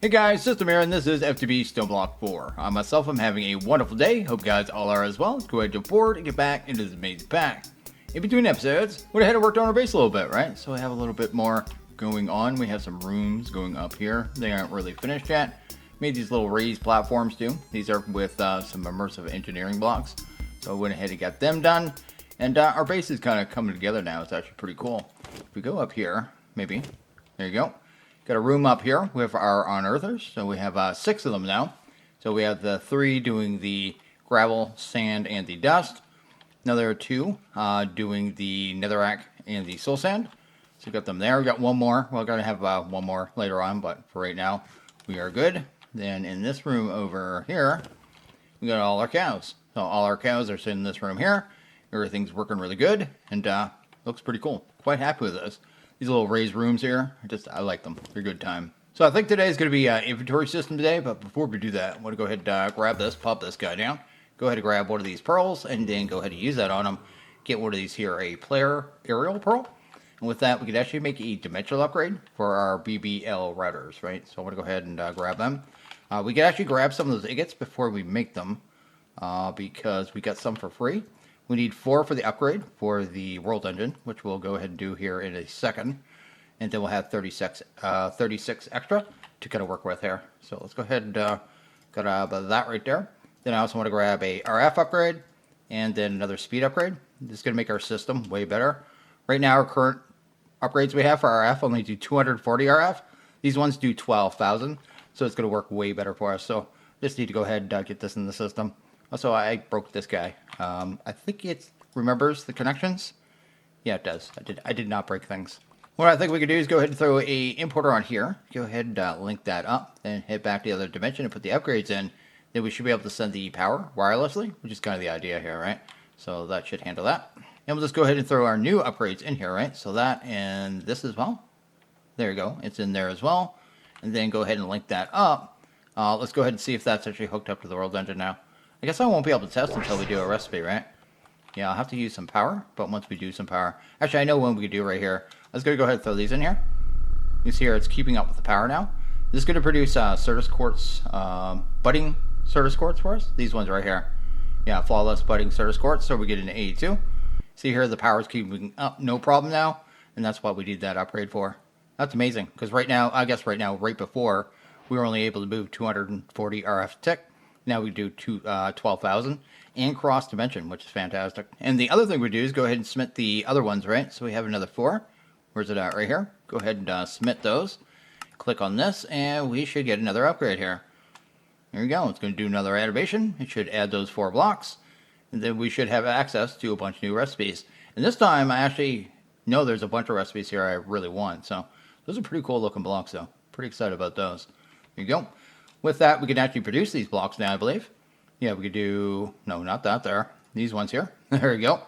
Hey guys, System here, and this is FTB StoneBlock 4. Myself, I'm having a wonderful day. Hope you guys all are as well. Let's go ahead and jump forward and get back into this amazing pack. In between episodes, we went ahead and worked on our base a little bit, right? So we have a little bit more going on. We have some rooms going up here. They aren't really finished yet. Made these little raised platforms too. These are with some immersive engineering blocks. So I went ahead and got them done. And our base is kind of coming together now. It's actually pretty cool. If we go up here, maybe, there you go. Got a room up here with our unearthers. So we have 6 of them now. So we have the 3 doing the gravel, sand, and the dust. Another 2 doing the netherrack and the soul sand. So we got them there. We got one more. Well, we're going to have one more later on, but for right now, we are good. Then in this room over here, we got all our cows. So all our cows are sitting in this room here. Everything's working really good and looks pretty cool. Quite happy with this. These little raised rooms here, I like them. They're a good time. So I think today is going to be inventory system today, but before we do that, I want to go ahead and grab this, pop this guy down. Go ahead and grab one of these pearls, and then go ahead and use that on them. Get one of these here, a player aerial pearl. And with that, we could actually make a dimensional upgrade for our BBL routers, right? So I want to go ahead and grab them. We could actually grab some of those ingots before we make them, because we got some for free. We need 4 for the upgrade for the world engine, which we'll go ahead and do here in a second. And then we'll have 36 extra to kind of work with here. So let's go ahead and grab that right there. Then I also want to grab a RF upgrade and then another speed upgrade. This is going to make our system way better. Right now, our current upgrades we have for RF only do 240 RF. These ones do 12,000. So it's going to work way better for us. So just need to go ahead and get this in the system. Also, I broke this guy. I think it remembers the connections. Yeah, it does. I did not break things. What I think we could do is go ahead and throw a importer on here. Go ahead and link that up. Then head back to the other dimension and put the upgrades in. Then we should be able to send the power wirelessly, which is kind of the idea here, right? So that should handle that. And we'll just go ahead and throw our new upgrades in here, right? So that and this as well. There you go. It's in there as well. And then go ahead and link that up. Let's go ahead and see if that's actually hooked up to the world engine now. I guess I won't be able to test until we do a recipe, right? Yeah, I'll have to use some power, but once we do some power... Actually, I know when we could do right here. I was going to go ahead and throw these in here. You see here, it's keeping up with the power now. This is going to produce Certus quartz, budding Certus quartz for us. These ones right here. Yeah, flawless budding Certus quartz, so we get an AE2. See here, the power is keeping up, no problem now, and that's what we did that upgrade for. That's amazing, because right now, right before, we were only able to move 240 RF tick. Now we do 12,000 and cross dimension, which is fantastic. And the other thing we do is go ahead and submit the other ones, right? So we have another 4. Where's it at? Right here. Go ahead and submit those. Click on this, and we should get another upgrade here. There you go. It's going to do another animation. It should add those 4 blocks. And then we should have access to a bunch of new recipes. And this time, I actually know there's a bunch of recipes here I really want. So those are pretty cool looking blocks, though. Pretty excited about those. There you go. With that, we can actually produce these blocks now, I believe. Yeah, we could do... No, not that there. These ones here. There we go.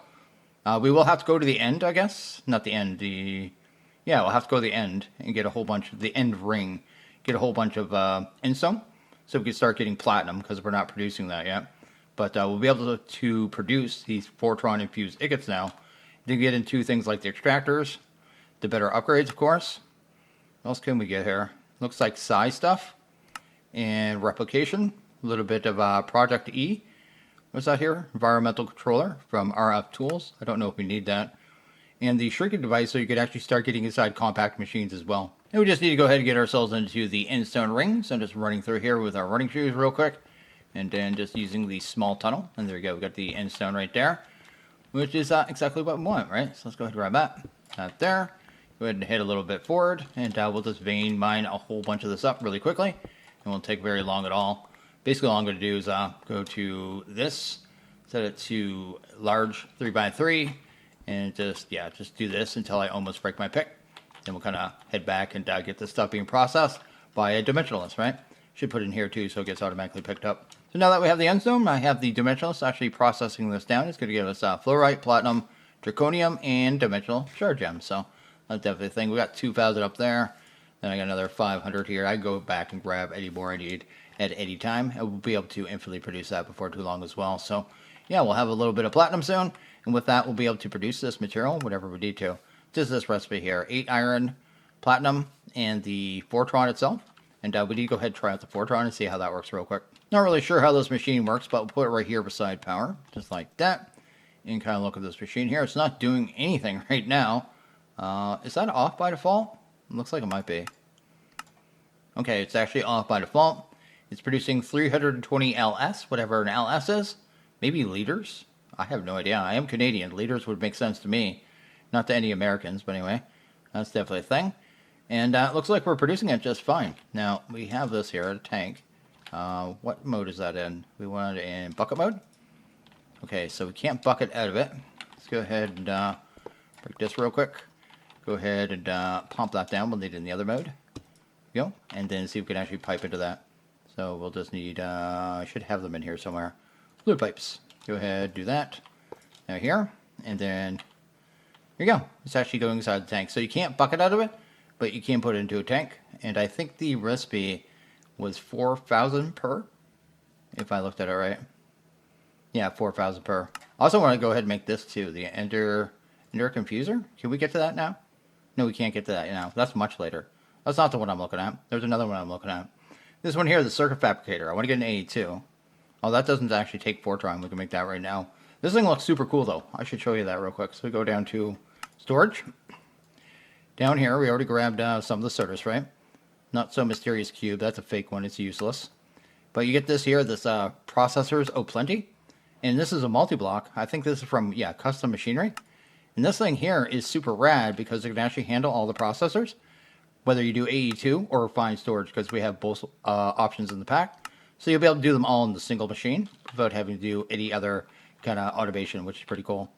We will have to go to the end, I guess. Not the end. Yeah, we'll have to go to the end and get a whole bunch of... The end ring. Get a whole bunch of endstone. So we can start getting platinum, because we're not producing that yet. But we'll be able to produce these Fortron infused ingots now. To get into things like the extractors. The better upgrades, of course. What else can we get here? Looks like size stuff. And replication, a little bit of Project E. What's that here? Environmental controller from RF Tools. I don't know if we need that. And the shrinking device, so you could actually start getting inside compact machines as well. And we just need to go ahead and get ourselves into the endstone ring. So I'm just running through here with our running shoes real quick. And then just using the small tunnel. And there we go, we got the endstone right there. Which is exactly what we want, right? So let's go ahead and grab that. That there. Go ahead and hit a little bit forward. And we'll just vein mine a whole bunch of this up really quickly. It won't take very long at all. Basically, all I'm going to do is go to this, set it to large 3x3, and just do this until I almost break my pick. Then we'll kind of head back and get this stuff being processed by a dimensionalist, right? Should put it in here too, so it gets automatically picked up. So now that we have the endstone, I have the dimensionalist actually processing this down. It's going to give us fluorite, platinum, draconium, and dimensional shard gems. So that's definitely a thing. We got 2,000 up there. Then I got another 500 here. I go back and grab any more I need at any time. I will be able to infinitely produce that before too long as well. So, yeah, we'll have a little bit of platinum soon. And with that, we'll be able to produce this material, whatever we need to. Just this recipe here. 8 iron, platinum, and the Fortron itself. And we need to go ahead and try out the Fortron and see how that works real quick. Not really sure how this machine works, but we'll put it right here beside power, just like that. And kind of look at this machine here. It's not doing anything right now. Is that off by default? It looks like it might be. Okay, it's actually off by default. It's producing 320 LS, whatever an LS is. Maybe liters? I have no idea. I am Canadian. Liters would make sense to me. Not to any Americans, but anyway. That's definitely a thing. And it looks like we're producing it just fine. Now, we have this here, a tank. What mode is that in? We want it in bucket mode? Okay, so we can't bucket out of it. Let's go ahead and break this real quick. Go ahead and pump that down. We'll need it in the other mode. Go. And then see if we can actually pipe into that. So we'll just need, I should have them in here somewhere. Fluid pipes. Go ahead, do that. Now here. And then, here you go. It's actually going inside the tank. So you can't bucket out of it, but you can put it into a tank. And I think the recipe was 4,000 per, if I looked at it right. Yeah, 4,000 per. I also want to go ahead and make this too, the Ender Confuser. Can we get to that now? No, we can't get to that now. That's much later. That's not the one I'm looking at. There's another one I'm looking at. This one here, the Circuit Fabricator. I want to get an AE2. Oh, that doesn't actually take Fortron. We can make that right now. This thing looks super cool, though. I should show you that real quick. So we go down to storage. Down here, we already grabbed some of the sorters, right? Not so mysterious cube. That's a fake one. It's useless. But you get this here, this processors plenty. And this is a multi-block. I think this is from, yeah, custom machinery. And this thing here is super rad because it can actually handle all the processors. Whether you do AE2 or refined storage, because we have both options in the pack. So you'll be able to do them all in the single machine without having to do any other kind of automation, which is pretty cool.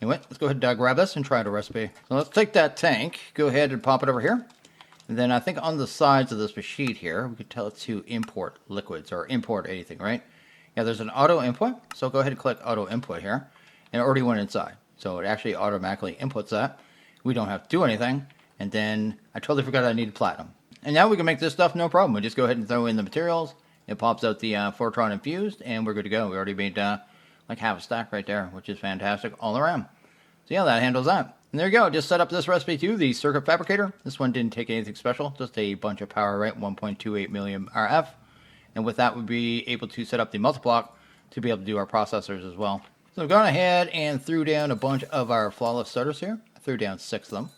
Anyway, let's go ahead and grab this and try the recipe. So let's take that tank, go ahead and pop it over here. And then I think on the sides of this machine here, we could tell it to import liquids or import anything, right? Yeah, there's an auto input. So go ahead and click auto input here. And it already went inside. So it actually automatically inputs that. We don't have to do anything. And then I totally forgot I needed platinum. And now we can make this stuff no problem. We just go ahead and throw in the materials. It pops out the Fortron infused, and we're good to go. We already made like half a stack right there, which is fantastic all around. So yeah, that handles that. And there you go. Just set up this recipe too, the Circuit Fabricator. This one didn't take anything special, just a bunch of power, right? 1.28 million RF. And with that, we'll be able to set up the multiblock to be able to do our processors as well. So I've gone ahead and threw down a bunch of our flawless starters here. I threw down 6 of them.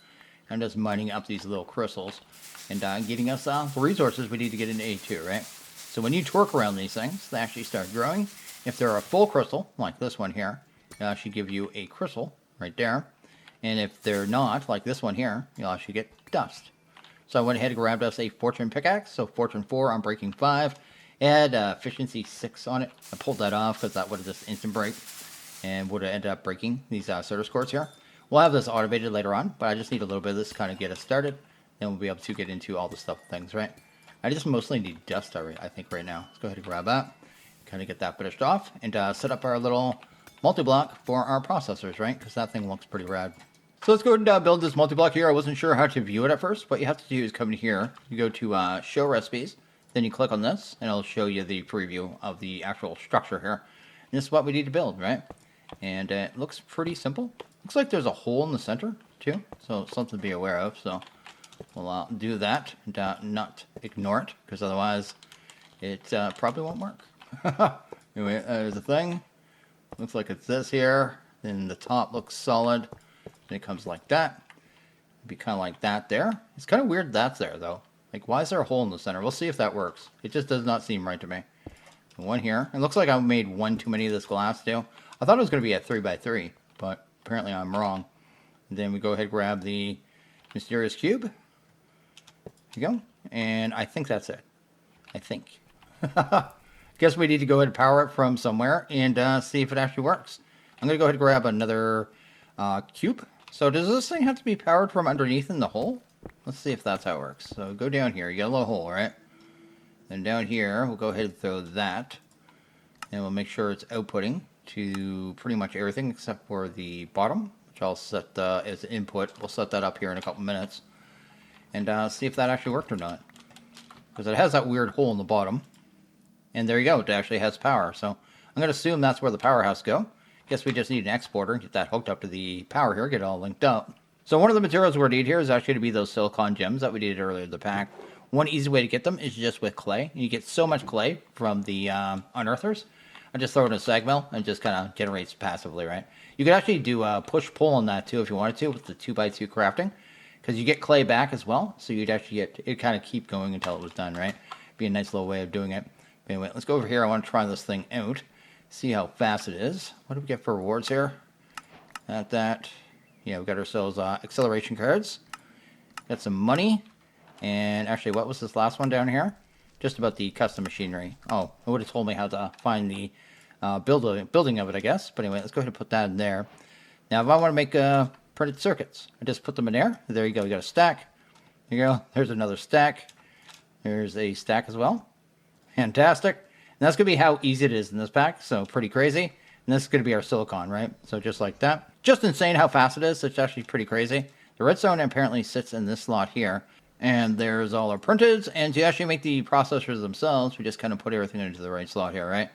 I'm just mining up these little crystals and getting us the resources we need to get into A2, right? So when you torque around these things, they actually start growing. If they're a full crystal, like this one here, it'll actually give you a crystal right there. And if they're not, like this one here, you'll actually get dust. So I went ahead and grabbed us a Fortune pickaxe. So Fortune 4 on breaking 5. It had efficiency 6 on it. I pulled that off because that would have just instant break and would have ended up breaking these service cores here. We'll have this automated later on, but I just need a little bit of this to kind of get us started. Then we'll be able to get into all the stuff things, right? I just mostly need dust, I think, right now. Let's go ahead and grab that. Kind of get that finished off and set up our little multi-block for our processors, right? Because that thing looks pretty rad. So let's go ahead and build this multi-block here. I wasn't sure how to view it at first. What you have to do is come in here. You go to Show Recipes. Then you click on this, and it'll show you the preview of the actual structure here. And this is what we need to build, right? And it looks pretty simple. Looks like there's a hole in the center, too. So something to be aware of. So we'll do that and not ignore it, because otherwise it probably won't work. Anyway, there's a thing. Looks like it's this here. Then the top looks solid. Then it comes like that. It'd be kind of like that there. It's kind of weird that's there, though. Like, why is there a hole in the center? We'll see if that works. It just does not seem right to me. And one here. It looks like I made one too many of this glass, too. I thought it was going to be a 3x3, but apparently I'm wrong. And then we go ahead and grab the mysterious cube. There you go. And I think that's it. I think. Guess we need to go ahead and power it from somewhere and see if it actually works. I'm going to go ahead and grab another cube. So does this thing have to be powered from underneath in the hole? Let's see if that's how it works. So go down here. You got a little hole, right? Then down here, we'll go ahead and throw that. And we'll make sure it's outputting to pretty much everything except for the bottom, which I'll set as input. We'll set that up here in a couple minutes. And see if that actually worked or not. Because it has that weird hole in the bottom. And there you go. It actually has power. So I'm going to assume that's where the power has to go. Guess we just need an exporter. Get that hooked up to the power here. Get it all linked up. So one of the materials we're going to need here is actually to be those silicon gems that we needed earlier in the pack. One easy way to get them is just with clay. You get so much clay from the unearthers. I just throw it in a sag mill and just kind of generates passively, right? You could actually do a push-pull on that too if you wanted to with the 2x2 crafting, because you get clay back as well, so you'd actually get it kind of keep going until it was done, right? Be a nice little way of doing it. But anyway, let's go over here. I want to try this thing out, see how fast it is. What do we get for rewards here? That. Yeah, we got ourselves acceleration cards. Got some money. And actually, what was this last one down here? Just about the custom machinery. Oh, it would have told me how to find the building of it, I guess. But anyway, let's go ahead and put that in there. Now, if I want to make printed circuits, I just put them in there. There you go. You got a stack. There you go. There's another stack. There's a stack as well. Fantastic. And that's going to be how easy it is in this pack. So pretty crazy. And this is going to be our silicon, right? So just like that. Just insane how fast it is. It's actually pretty crazy. The redstone apparently sits in this slot here. And there's all our printeds. And to actually make the processors themselves, we just kind of put everything into the right slot here, right?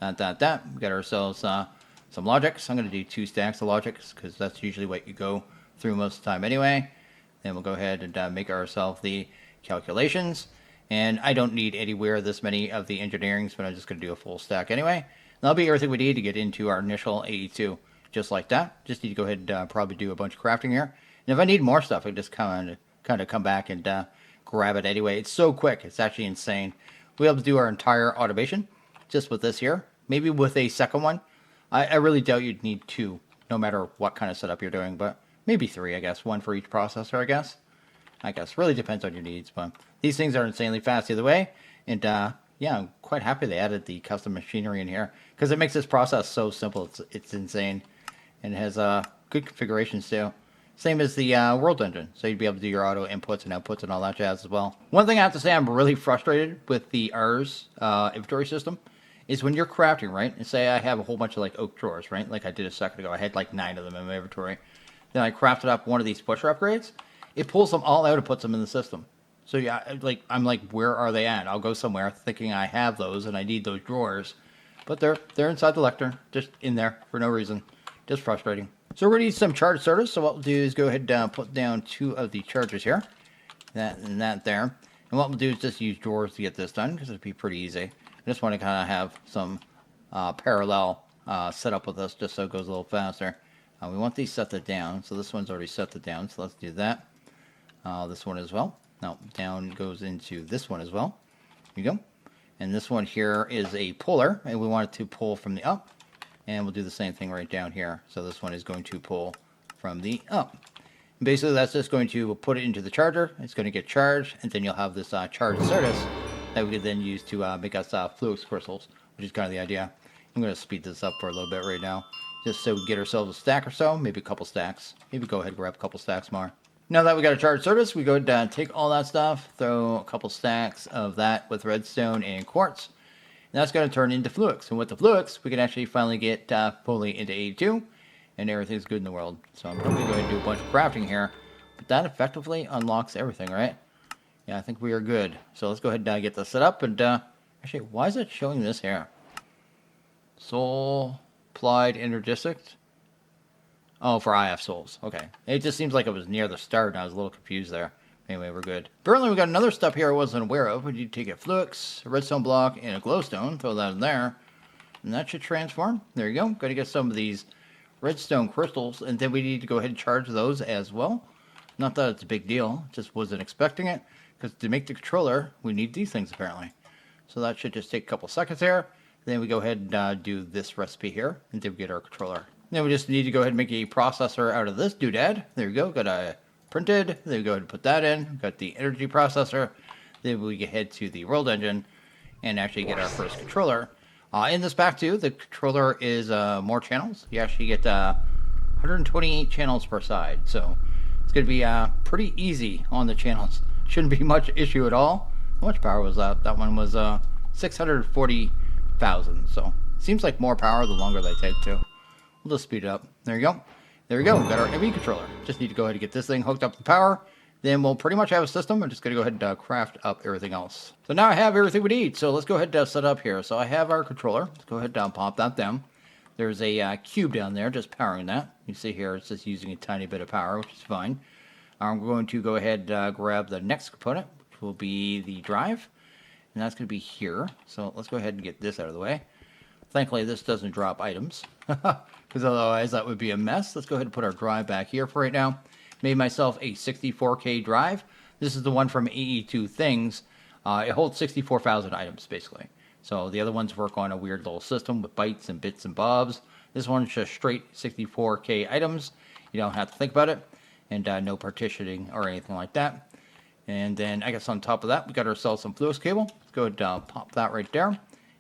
That. We got ourselves some logics. I'm going to do 2 stacks of logics because that's usually what you go through most of the time anyway. Then we'll go ahead and make ourselves the calculations. And I don't need anywhere this many of the engineerings, but I'm just going to do a full stack anyway. And that'll be everything we need to get into our initial AE2. Just like that. Just need to go ahead and probably do a bunch of crafting here. And if I need more stuff, I just kind of come back and grab it anyway. It's so quick. It's actually insane. We'll be able to do our entire automation just with this here. Maybe with a second one. I really doubt you'd need 2, no matter what kind of setup you're doing. But maybe 3, I guess. 1 for each processor, I guess. Really depends on your needs. But these things are insanely fast either way. And yeah, I'm quite happy they added the custom machinery in here. Because it makes this process so simple. It's insane. And it has good configurations too. Same as the world engine. So you'd be able to do your auto inputs and outputs and all that jazz as well. One thing I have to say I'm really frustrated with the R's inventory system is when you're crafting, right? And say I have a whole bunch of like oak drawers, right? Like I did a second ago. I had like 9 of them in my inventory. Then I crafted up one of these pusher upgrades. It pulls them all out and puts them in the system. So yeah, I'm like, where are they at? I'll go somewhere thinking I have those and I need those drawers. But they're inside the lectern, just in there for no reason. Just frustrating. So we're going to need some charge service. So what we'll do is go ahead and put down 2 of the chargers here. That and that there. And what we'll do is just use drawers to get this done because it'll be pretty easy. I just want to kind of have some parallel set up with us just so it goes a little faster. We want these set to down. So this one's already set to down. So let's do that. This one as well. Now down goes into this one as well. Here you go. And this one here is a puller. And we want it to pull from the up. And we'll do the same thing right down here. So this one is going to pull from the up. And basically, that's just going to put it into the charger. It's going to get charged, and then you'll have this charged service that we could then use to make us fluix crystals, which is kind of the idea. I'm going to speed this up for a little bit right now, just so we get ourselves a stack or so, maybe a couple stacks. Maybe go ahead and grab a couple stacks more. Now that we got a charged service, we go ahead and take all that stuff, throw a couple stacks of that with redstone and quartz. And that's going to turn into fluix. And with the fluix, we can actually finally get fully into AE2. And everything's good in the world. So I'm probably going to do a bunch of crafting here. But that effectively unlocks everything, right? Yeah, I think we are good. So let's go ahead and get this set up. And actually, why is it showing this here? Soul, applied, energistics. Oh, for IF souls. Okay. It just seems like it was near the start and I was a little confused there. Anyway, we're good. Apparently, we got another step here I wasn't aware of. We need to take a fluix, a redstone block, and a glowstone. Throw that in there. And that should transform. There you go. Got to get some of these redstone crystals. And then we need to go ahead and charge those as well. Not that it's a big deal. Just wasn't expecting it. Because to make the controller, we need these things apparently. So that should just take a couple seconds here. Then we go ahead and do this recipe here. And then we get our controller. Then we just need to go ahead and make a processor out of this doodad. There we go. Got a printed. Then we go ahead and put that in. Got the energy processor. Then we can head to the world engine and actually get our first controller. In this pack too, the controller is more channels. You actually get 128 channels per side. So it's going to be pretty easy on the channels. Shouldn't be much issue at all. How much power was that? That one was 640,000. So seems like more power the longer they take too. We'll just speed it up. There you go. There we go. We've got our ME controller. Just need to go ahead and get this thing hooked up to power. Then we'll pretty much have a system. I'm just going to go ahead and craft up everything else. So now I have everything we need. So let's go ahead and set up here. So I have our controller. Let's go ahead and pop that down. There's a cube down there just powering that. You see here it's just using a tiny bit of power, which is fine. I'm going to go ahead and grab the next component, which will be the drive. And that's going to be here. So let's go ahead and get this out of the way. Thankfully, this doesn't drop items, because otherwise that would be a mess. Let's go ahead and put our drive back here for right now. Made myself a 64K drive. This is the one from AE2 Things. It holds 64,000 items, basically. So the other ones work on a weird little system with bytes and bits and bobs. This one's just straight 64K items. You don't have to think about it. And no partitioning or anything like that. And then I guess on top of that, we got ourselves some fluix cable. Let's go ahead and pop that right there.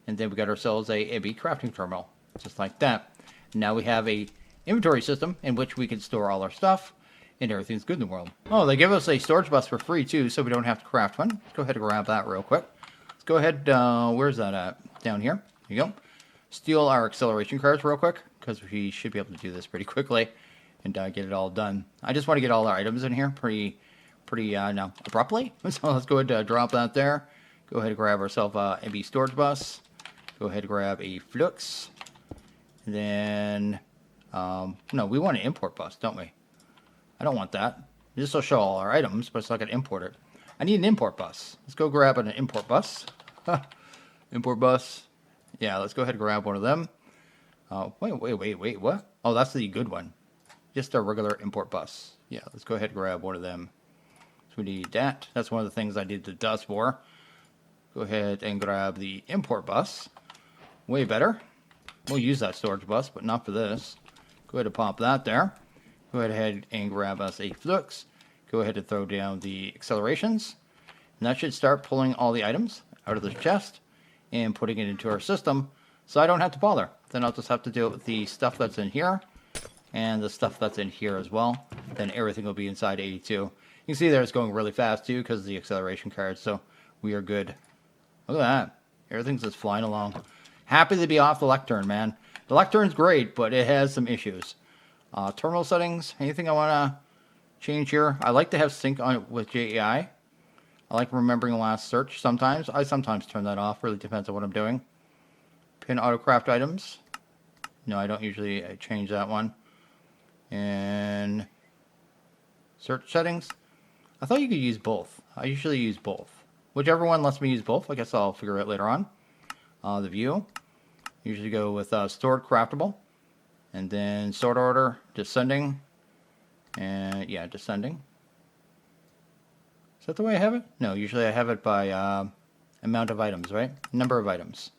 And then we got ourselves a MB crafting terminal, just like that. Now we have a inventory system in which we can store all our stuff, and everything's good in the world. Oh, they give us a storage bus for free too, so we don't have to craft one. Let's go ahead and grab that real quick. Let's go ahead, where's that at? Down here. There you go. Steal our acceleration cards real quick, because we should be able to do this pretty quickly and get it all done. I just want to get all our items in here pretty abruptly. So let's go ahead and drop that there. Go ahead and grab ourselves a MB storage bus. Go ahead and grab a flux. And then, no, we want an import bus, don't we? I don't want that. This will show all our items, but it's not going to import it. I need an import bus. Let's go grab an import bus. Import bus. Yeah, let's go ahead and grab one of them. Wait, what? Oh, that's the good one. Just a regular import bus. Yeah, let's go ahead and grab one of them. So we need that. That's one of the things I did the dust for. Go ahead and grab the import bus. Way better. We'll use that storage bus, but not for this. Go ahead and pop that there. Go ahead and grab us a flux. Go ahead and throw down the accelerations. And that should start pulling all the items out of the chest and putting it into our system, so I don't have to bother. Then I'll just have to deal with the stuff that's in here and the stuff that's in here as well. Then everything will be inside AE2. You can see there it's going really fast too because of the acceleration cards, so we are good. Look at that. Everything's just flying along. Happy to be off the lectern, man. The lectern's great, but it has some issues. Terminal settings, anything I want to change here? I like to have sync on it with JAI. I like remembering the last search sometimes. I sometimes turn that off. Really depends on what I'm doing. Pin autocraft items. No, I don't usually change that one. And search settings. I thought you could use both. I usually use both. Whichever one lets me use both. I guess I'll figure it out later on. The view. Usually go with stored craftable. And then sort order, descending. And yeah, descending. Is that the way I have it? No, usually I have it by amount of items, right? Number of items.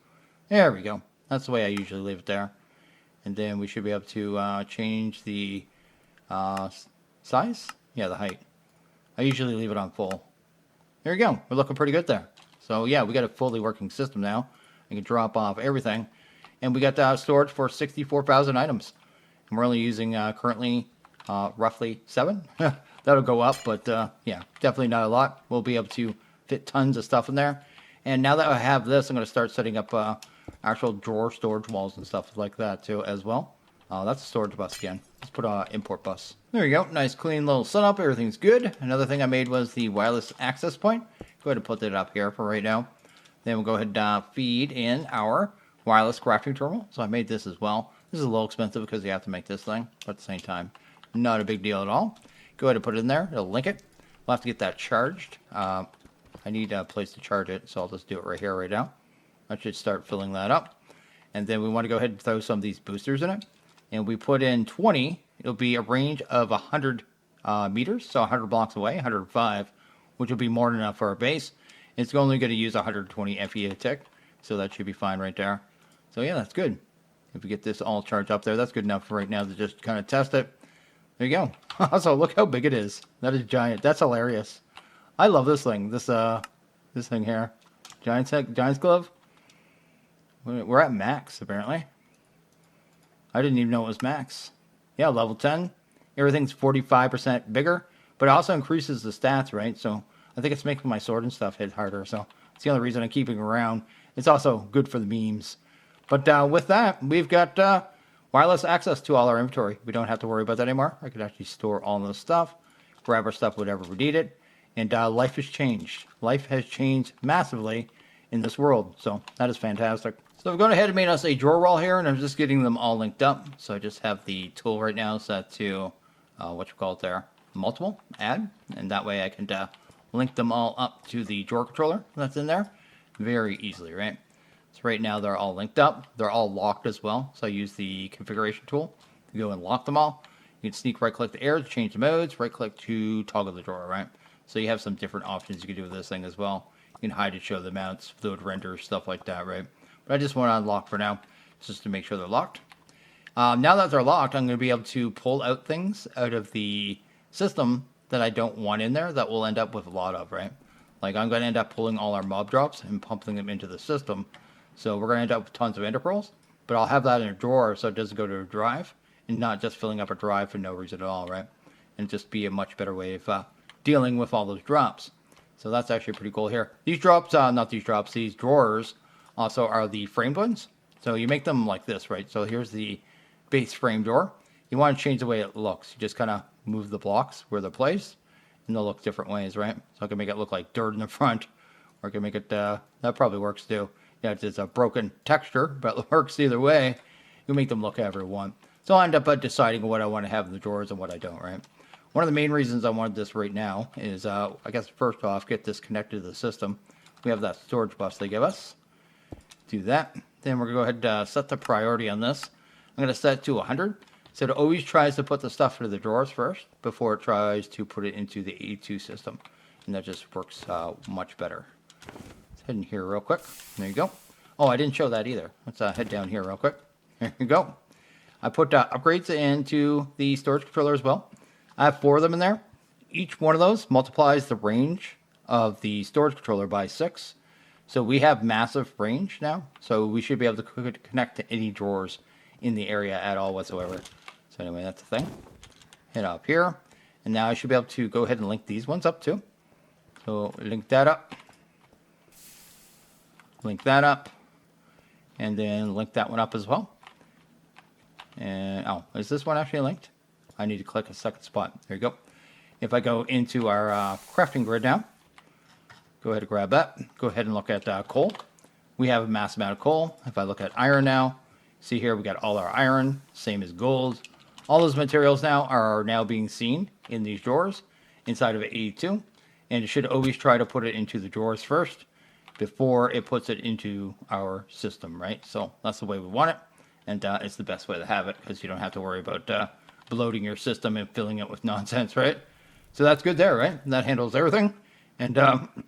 There we go. That's the way I usually leave it there. And then we should be able to change the size. Yeah, the height. I usually leave it on full. There you go. We're looking pretty good there. So yeah, we got a fully working system now. I can drop off everything. And we got storage for 64,000 items. And we're only using currently roughly 7. That'll go up, but yeah, definitely not a lot. We'll be able to fit tons of stuff in there. And now that I have this, I'm going to start setting up actual drawer storage walls and stuff like that too as well. That's a storage bus again. Let's put an import bus. There you go. Nice clean little setup. Everything's good. Another thing I made was the wireless access point. Go ahead and put that up here for right now. Then we'll go ahead and feed in our wireless crafting terminal. So I made this as well. This is a little expensive because you have to make this thing, but at the same time, not a big deal at all. Go ahead and put it in there. It'll link it. We'll have to get that charged. I need a place to charge it, so I'll just do it right here, right now. I should start filling that up. And then we want to go ahead and throw some of these boosters in it. And we put in 20. It'll be a range of 100 meters, so 100 blocks away, 105, which will be more than enough for our base. It's only going to use 120 FE a tick, so that should be fine right there. So yeah, that's good. If we get this all charged up there, that's good enough for right now to just kind of test it. There you go. Also, look how big it is. That is giant. That's hilarious. I love this thing. This thing here. Giant's glove. We're at max, apparently. I didn't even know it was max. Yeah, level 10. Everything's 45% bigger, but it also increases the stats, right? So I think it's making my sword and stuff hit harder. So it's the only reason I'm keeping it around. It's also good for the memes. But with that, we've got wireless access to all our inventory. We don't have to worry about that anymore. I could actually store all this stuff, grab our stuff whenever we need it, and life has changed. Life has changed massively in this world, so that is fantastic. So I've gone ahead and made us a drawer wall here, and I'm just getting them all linked up. So I just have the tool right now set to, multiple, add, and that way I can link them all up to the drawer controller that's in there very easily, right? So right now they're all linked up. They're all locked as well. So I use the configuration tool to go and lock them all. You can sneak right click the air to change the modes, right click to toggle the drawer, right? So you have some different options you can do with this thing as well. You can hide and show the mounts, fluid render, stuff like that, right? But I just want to unlock for now, just to make sure they're locked. Now that they're locked, I'm going to be able to pull out things out of the system that I don't want in there that we'll end up with a lot of, right? Like I'm going to end up pulling all our mob drops and pumping them into the system. So we're going to end up with tons of ender pearls, but I'll have that in a drawer so it doesn't go to a drive and not just filling up a drive for no reason at all, right? And just be a much better way of dealing with all those drops. So that's actually pretty cool here. These drops, these drawers also are the framed ones. So you make them like this, right? So here's the base frame door. You want to change the way it looks. You just kind of move the blocks where they're placed, and they'll look different ways, right? So I can make it look like dirt in the front, or I can make it, that probably works too. Yeah, it's a broken texture, but it works either way. You make them look however you want. So I'll end up deciding what I want to have in the drawers and what I don't, right? One of the main reasons I wanted this right now is, I guess first off, get this connected to the system. We have that storage bus they give us. Do that. Then we're going to go ahead and set the priority on this. I'm going to set it to 100. So it always tries to put the stuff into the drawers first before it tries to put it into the AE2 system. And that just works much better. Let's head in here real quick. There you go. Oh, I didn't show that either. Let's head down here real quick. There you go. I put upgrades into the storage controller as well. I have 4 of them in there. Each one of those multiplies the range of the storage controller by 6. So we have massive range now. So we should be able to connect to any drawers in the area at all whatsoever. So anyway, that's the thing. Hit up here. And now I should be able to go ahead and link these ones up too. So link that up. Link that up. And then link that one up as well. And, oh, is this one actually linked? I need to click a second spot. There you go. If I go into our crafting grid now, go ahead and grab that. Go ahead and look at coal. We have a massive amount of coal. If I look at iron now, see here we got all our iron, same as gold. All those materials now are now being seen in these drawers inside of AE2. And it should always try to put it into the drawers first before it puts it into our system, right? So that's the way we want it. And it's the best way to have it because you don't have to worry about bloating your system and filling it with nonsense, right? So that's good there, right? And that handles everything. And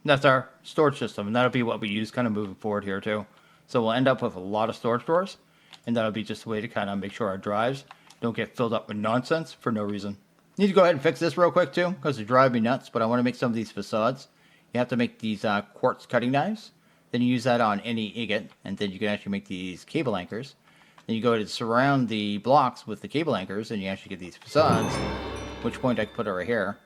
that's our storage system. And that'll be what we use kind of moving forward here too. So we'll end up with a lot of storage drawers. And that'll be just a way to kind of make sure our drives don't get filled up with nonsense for no reason. Need to go ahead and fix this real quick too because it drives me nuts. But I want to make some of these facades. You have to make these quartz cutting knives. Then you use that on any ingot. And then you can actually make these cable anchors. Then you go ahead and surround the blocks with the cable anchors, and you actually get these facades. Which point I can put it right here.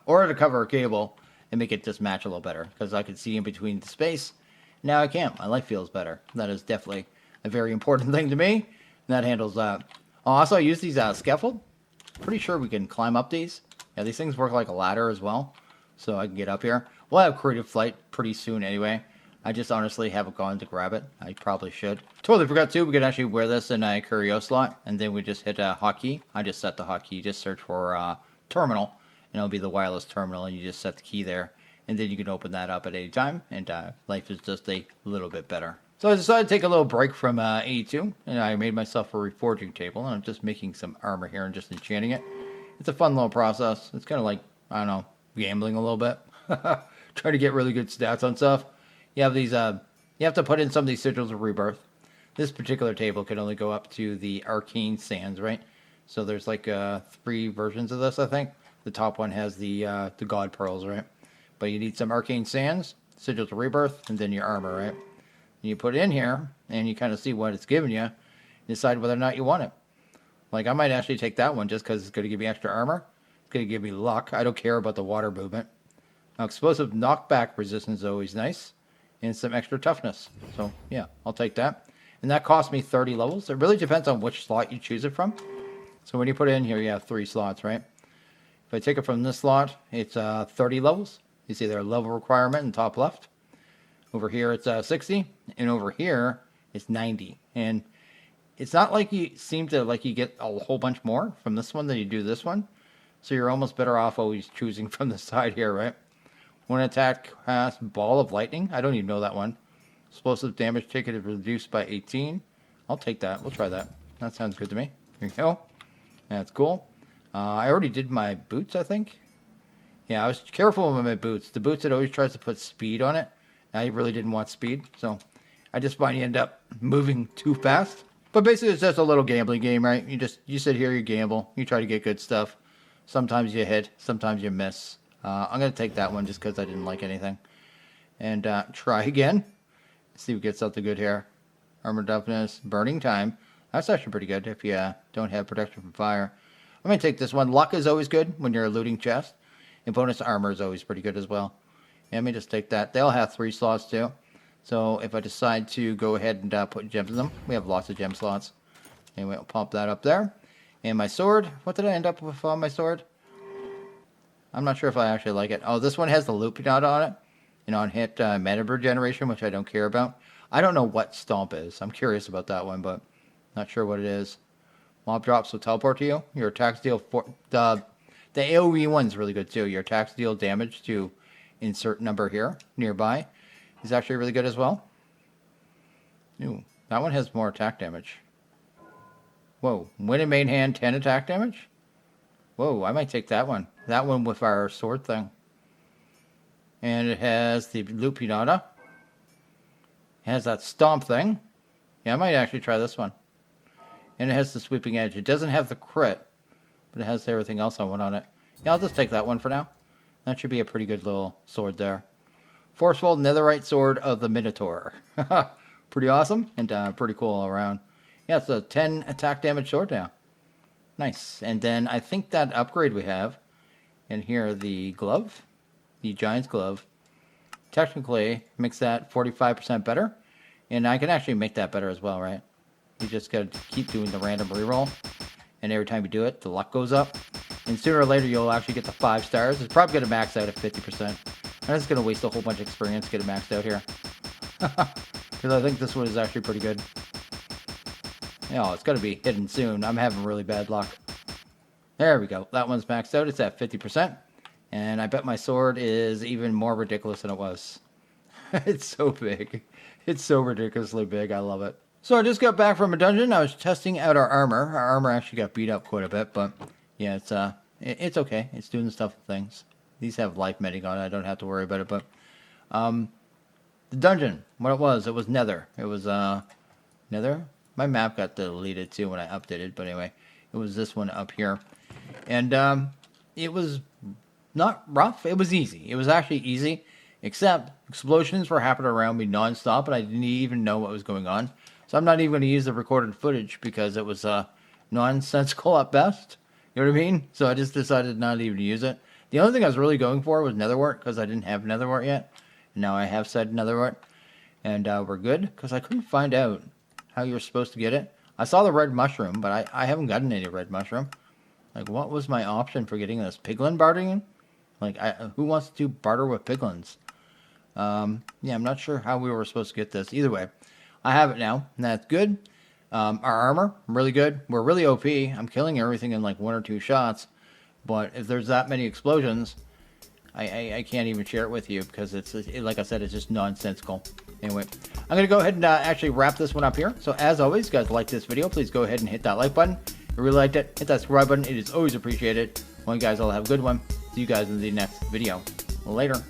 Or to cover a cable and make it just match a little better. Because I can see in between the space. Now I can't. My life feels better. That is definitely a very important thing to me. And that handles that. Also, I use these scaffold. Pretty sure we can climb up these. Yeah, these things work like a ladder as well. So I can get up here. We'll have creative flight pretty soon anyway. I just honestly haven't gone to grab it. I probably should. Totally forgot too. We could actually wear this in a curio slot. And then we just hit a hotkey. I just set the hotkey. Just search for terminal. And it'll be the wireless terminal. And you just set the key there. And then you can open that up at any time. And life is just a little bit better. So I decided to take a little break from AE2. And I made myself a reforging table. And I'm just making some armor here and just enchanting it. It's a fun little process. It's kind of like, I don't know, gambling a little bit. Try to get really good stats on stuff. You have these, you have to put in some of these sigils of rebirth. This particular table can only go up to the arcane sands, right? So there's like 3 versions of this, I think. The top one has the god pearls, right? But you need some arcane sands, sigils of rebirth, and then your armor, right? And you put it in here, and you kind of see what it's giving you, and decide whether or not you want it. Like, I might actually take that one just because it's going to give me extra armor. It's going to give me luck. I don't care about the water movement. Now, explosive knockback resistance is always nice. And some extra toughness. So, yeah, I'll take that. And that cost me 30 levels. It really depends on which slot you choose it from. So when you put it in here, you have 3 slots, right? If I take it from this slot, it's 30 levels. You see their level requirement in top left. Over here, it's 60. And over here, it's 90. And it's not like you seem to like you get a whole bunch more from this one than you do this one. So you're almost better off always choosing from the side here, right? One attack has ball of lightning. I don't even know that one. Explosive damage taken is reduced by 18. I'll take that. We'll try that. That sounds good to me. Here you go. That's cool. I already did my boots, I think. Yeah, I was careful with my boots. The boots, it always tries to put speed on it. I really didn't want speed, so I just find you end up moving too fast. But basically, it's just a little gambling game, right? You sit here, you gamble, you try to get good stuff. Sometimes you hit, sometimes you miss. I'm gonna take that one just because I didn't like anything, and try again. See if we get something good here. Armor toughness, burning time. That's actually pretty good if you don't have protection from fire. I'm gonna take this one. Luck is always good when you're a looting chest, and bonus armor is always pretty good as well. Yeah, let me just take that. They'll have 3 slots too. So if I decide to go ahead and put gems in them, we have lots of gem slots. Anyway, I'll pop that up there. And my sword, what did I end up with on my sword? I'm not sure if I actually like it. Oh, this one has the looping out on it. You know, on hit mana regeneration, which I don't care about. I don't know what Stomp is. I'm curious about that one, but not sure what it is. Mob drops will teleport to you. Your attacks deal the AoE one's really good too. Your attacks deal damage to insert number here nearby is actually really good as well. Ooh, that one has more attack damage. Whoa, win in main hand 10 attack damage? Whoa, I might take that one. That one with our sword thing. And it has the Lupinata. It has that stomp thing. Yeah, I might actually try this one. And it has the sweeping edge. It doesn't have the crit, but it has everything else I want on it. Yeah, I'll just take that one for now. That should be a pretty good little sword there. Forceful Netherite Sword of the Minotaur. Pretty awesome and pretty cool all around. Yeah, it's a 10 attack damage sword now. Nice. And then I think that upgrade we have in here, the glove, the Giant's Glove, technically makes that 45% better. And I can actually make that better as well, right? You just got to keep doing the random reroll. And every time you do it, the luck goes up. And sooner or later, you'll actually get the 5 stars. It's probably going to max out at 50%. I'm just going to waste a whole bunch of experience to get it maxed out here. Because I think this one is actually pretty good. Oh, it's going to be hidden soon. I'm having really bad luck. There we go. That one's maxed out. It's at 50%. And I bet my sword is even more ridiculous than it was. It's so big. It's so ridiculously big. I love it. So I just got back from a dungeon. I was testing out our armor. Our armor actually got beat up quite a bit, but yeah, it's okay. It's doing the stuff with things. These have life medic on it. I don't have to worry about it, but the dungeon, what it was Nether. It was Nether. My map got deleted too when I updated, but anyway, it was this one up here. And it was not rough. It was easy. It was actually easy, except explosions were happening around me nonstop, and I didn't even know what was going on. So I'm not even going to use the recorded footage because it was nonsensical at best. You know what I mean? So I just decided not even to use it. The only thing I was really going for was netherwort because I didn't have netherwort yet. And now I have said netherwort. And we're good because I couldn't find out how you were supposed to get it. I saw the red mushroom, but I haven't gotten any red mushroom. Like, what was my option for getting this? Piglin bartering? Like, who wants to barter with piglins? Yeah, I'm not sure how we were supposed to get this. Either way, I have it now, and that's good. Our armor, really good. We're really OP. I'm killing everything in like 1 or 2 shots. But if there's that many explosions, I can't even share it with you because like I said, it's just nonsensical. Anyway, I'm going to go ahead and actually wrap this one up here. So as always, guys, like this video, please go ahead and hit that like button. If you really liked it, hit that subscribe button. It is always appreciated. Well, you guys all have a good one. See you guys in the next video. Later.